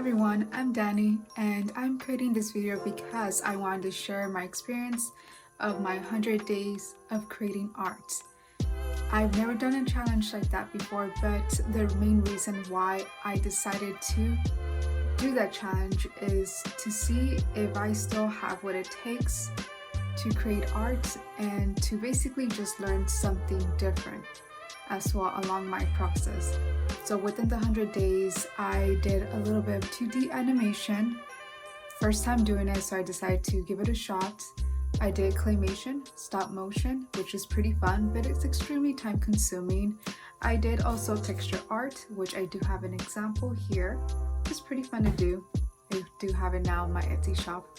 everyone, I'm Danny and I'm creating this video because I wanted to share my experience of my 100 days of creating art. I've never done a challenge like that before, but the main reason why I decided to do that challenge is to see if I still have what it takes to create art and to basically just learn something different as well along my process. So within the 100 days, I did a little bit of 2D animation. First time doing it, so I decided to give it a shot. I did claymation, stop motion, which is pretty fun, but it's extremely time consuming. I did also texture art, which I do have an example here. It's pretty fun to do. I do have it now in my Etsy shop.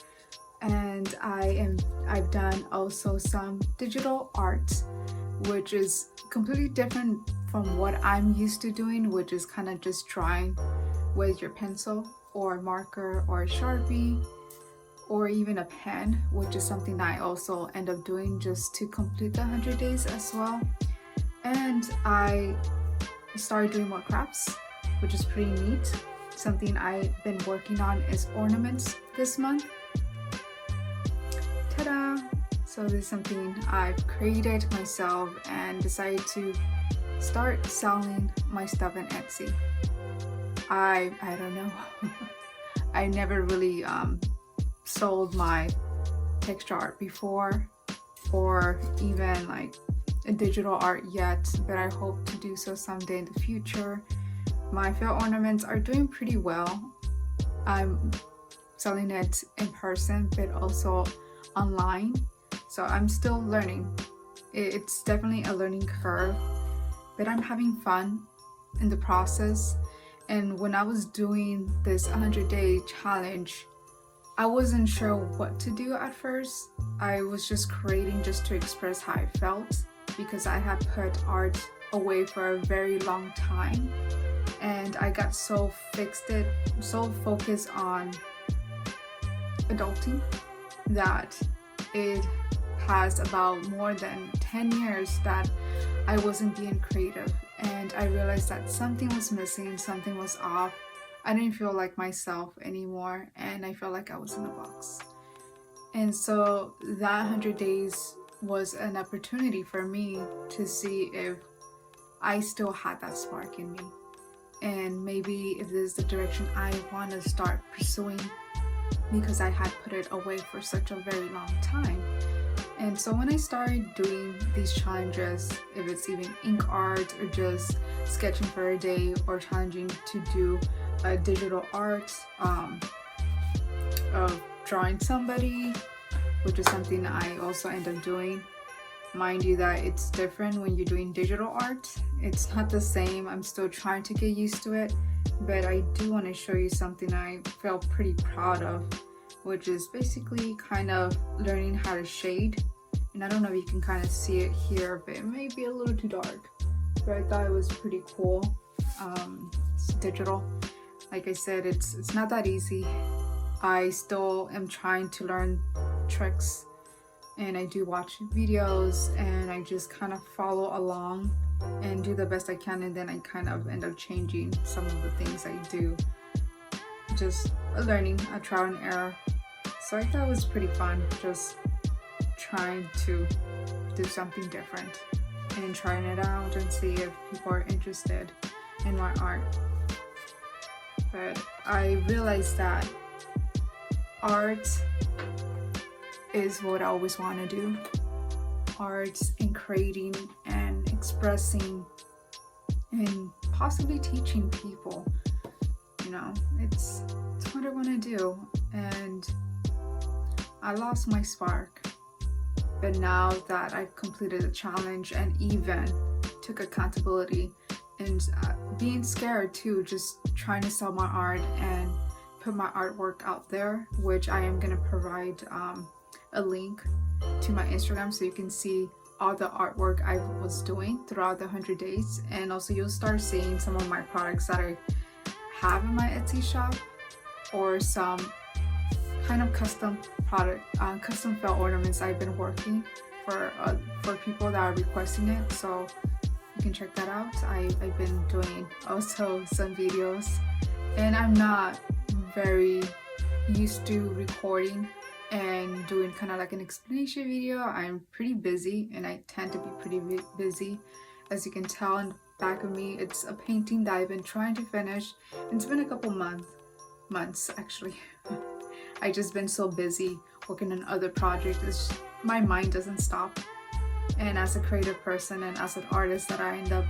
And I've done also some digital art, which is completely different from what I'm used to doing, which is kind of just drawing with your pencil or marker or Sharpie or even a pen, which is something I also end up doing just to complete the 100 days as well. And I started doing more crafts, which is pretty neat. Something I've been working on is ornaments this month. Ta-da! So this is something I've created myself and decided to start selling my stuff on Etsy. I don't know. I never really sold my texture art before or even like a digital art yet, but I hope to do so someday in the future. My fail ornaments are doing pretty well. I'm selling it in person but also online. So I'm still learning. It's definitely a learning curve, but I'm having fun in the process. And when I was doing this 100-day challenge, I wasn't sure what to do at first. I was just creating just to express how I felt because I had put art away for a very long time. And I got so focused on adulting that it has about more than 10 years that I wasn't being creative, and I realized that something was missing, something was off. I didn't feel like myself anymore, and I felt like I was in a box. And so that 100 days was an opportunity for me to see if I still had that spark in me, and maybe if this is the direction I want to start pursuing, because I had put it away for such a very long time. And so when I started doing these challenges, if it's even ink art or just sketching for a day or challenging to do a digital art of drawing somebody, which is something I also end up doing. Mind you that it's different when you're doing digital art. It's not the same. I'm still trying to get used to it, but I do want to show you something I felt pretty proud of, which is basically kind of learning how to shade. And I don't know if you can kind of see it here, but it may be a little too dark, but I thought it was pretty cool. It's digital. Like I said, it's not that easy. I still am trying to learn tricks, and I do watch videos and I just kind of follow along and do the best I can, and then I kind of end up changing some of the things I do. Just learning, a trial and error. So I thought it was pretty fun, just trying to do something different and trying it out and see if people are interested in my art. But I realized that art is what I always want to do. Art and creating and expressing and possibly teaching people. You know, it's what I want to do. And I lost my spark. But now that I've completed the challenge and even took accountability and being scared too, just trying to sell my art and put my artwork out there, which I am going to provide a link to my Instagram so you can see all the artwork I was doing throughout the 100 days. And also you'll start seeing some of my products that I have in my Etsy shop, or some kind of custom product, custom felt ornaments I've been working for people that are requesting it. So you can check that out. I've been doing also some videos, and I'm not very used to recording and doing kind of like an explanation video. I'm pretty busy, and I tend to be pretty busy. As you can tell in the back of me, it's a painting that I've been trying to finish. It's been a couple months actually. I just been so busy working on other projects. My mind doesn't stop. And as a creative person and as an artist, that I end up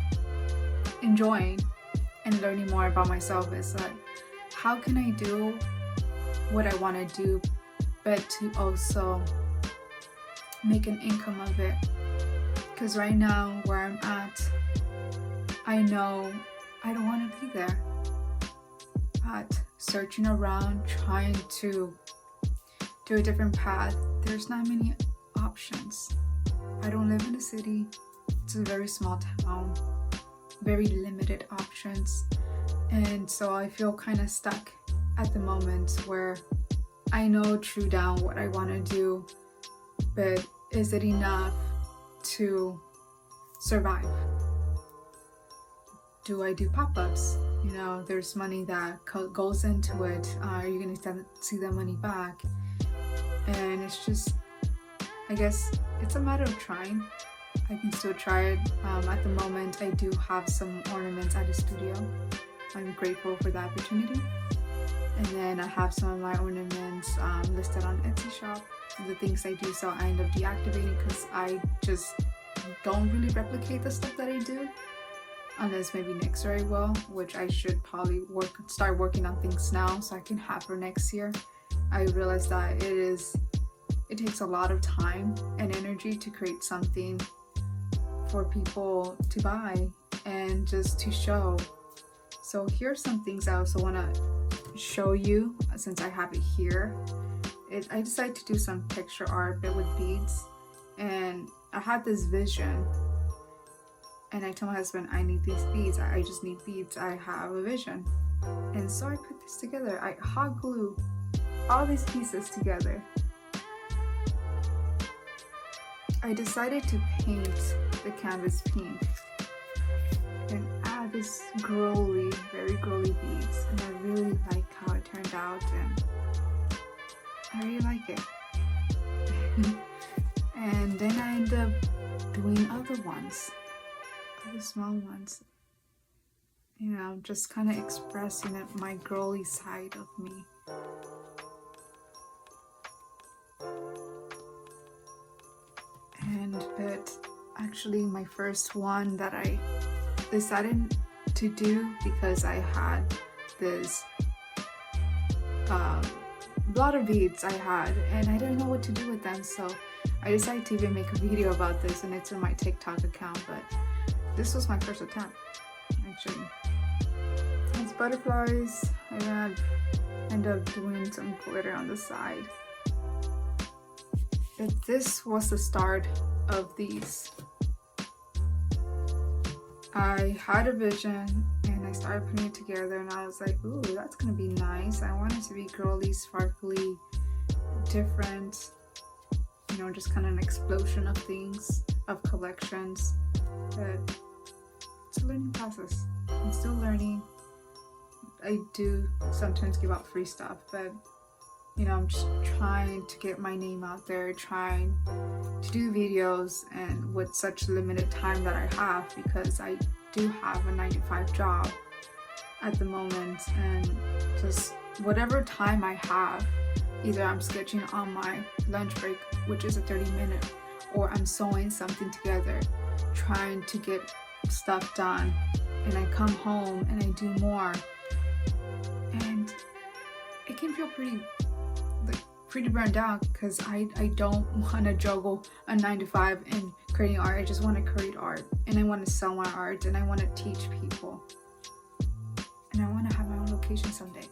enjoying and learning more about myself is that how can I do what I want to do, but to also make an income of it. Because right now where I'm at, I know I don't want to be there. But searching around, trying to do a different path, there's not many options. I don't live in a city. It's a very small town, very limited options. And so I feel kind of stuck at the moment where I know true down what I want to do, but is it enough to survive? Do I do pop-ups? You know, there's money that goes into it. Are you going to see that money back? And it's just, I guess it's a matter of trying. I can still try it. At the moment, I do have some ornaments at the studio. I'm grateful for the opportunity. And then I have some of my ornaments listed on Etsy shop. The things I do, so I end up deactivating because I just don't really replicate the stuff that I do. Unless maybe next year I will, which I should probably start working on things now so I can have for next year. I realized that it takes a lot of time and energy to create something for people to buy and just to show. So here's some things I also want to show you since I have it here. I decided to do some picture art but with beads, and I had this vision and I told my husband, I need these beads. I just need beads. I have a vision. And so I put this together. I hot glue all these pieces together. I decided to paint the canvas pink and add this girly, very girly beads, and I really like how it turned out, and I really like it. And then I ended up doing other ones, other small ones, you know, just kind of expressing it, my girly side of me. But actually my first one that I decided to do, because I had this lot of beads I had and I didn't know what to do with them, so I decided to even make a video about this, and it's in my TikTok account. But this was my first attempt actually. It's butterflies. I then end up doing some glitter on the side. But this was the start of these. I had a vision and I started putting it together, and I was like, ooh, that's gonna be nice. I want it to be girly, sparkly, different, you know, just kind of an explosion of things, of collections. But it's a learning process. I'm still learning. I do sometimes give out free stuff, but you know, I'm just trying to get my name out there, trying to do videos, and with such limited time that I have, because I do have a 9-to-5 job at the moment, and just whatever time I have, either I'm sketching on my lunch break, which is a 30-minute, or I'm sewing something together, trying to get stuff done, and I come home and I do more, and it can feel pretty burned out, because I don't want to juggle a 9-to-5 and creating art. I just want to create art, and I want to sell my art, and I want to teach people, and I want to have my own location someday.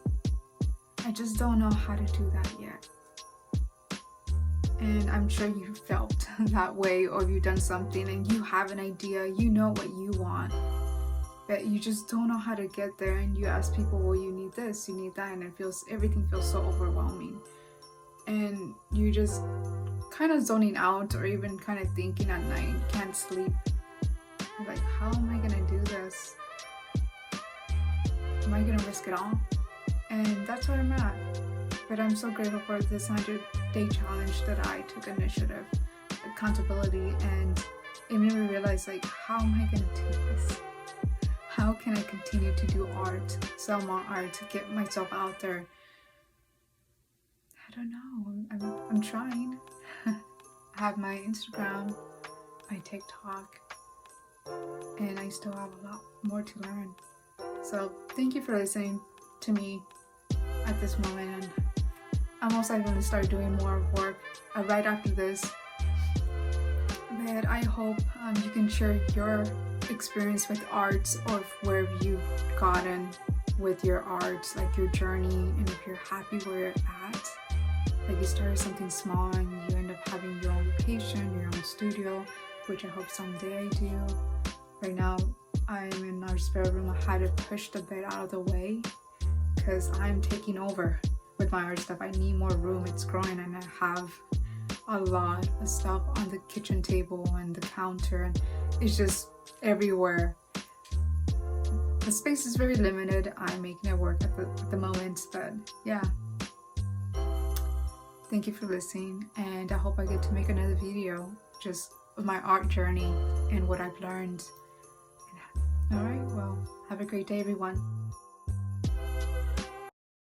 I just don't know how to do that yet. And I'm sure you felt that way, or you've done something and you have an idea, you know what you want, but you just don't know how to get there, and you ask people, well, you need this, you need that, and everything feels so overwhelming. And you just kind of zoning out, or even kind of thinking at night, can't sleep. You're like, how am I gonna do this? Am I gonna risk it all? And that's where I'm at. But I'm so grateful for this 100-day challenge that I took initiative, accountability, and it made me realize, like, how am I going to do this? How can I continue to do art, sell my art, to get myself out there? I don't know. I'm trying. I have my Instagram, my TikTok, and I still have a lot more to learn. So thank you for listening to me at this moment, and I'm also going to start doing more work right after this. But I hope you can share your experience with arts, or where you've gotten with your arts, like your journey, and if you're happy where you're at. Like you started something small and you end up having your own location, your own studio, which I hope someday I do. Right now, I'm in our spare room. I had to push the bed out of the way because I'm taking over with my art stuff. I need more room. It's growing, and I have a lot of stuff on the kitchen table and the counter, and it's just everywhere. The space is very limited. I'm making it work at the moment, but yeah. Thank you for listening, and I hope I get to make another video just of my art journey and what I've learned. All right, well, have a great day, everyone.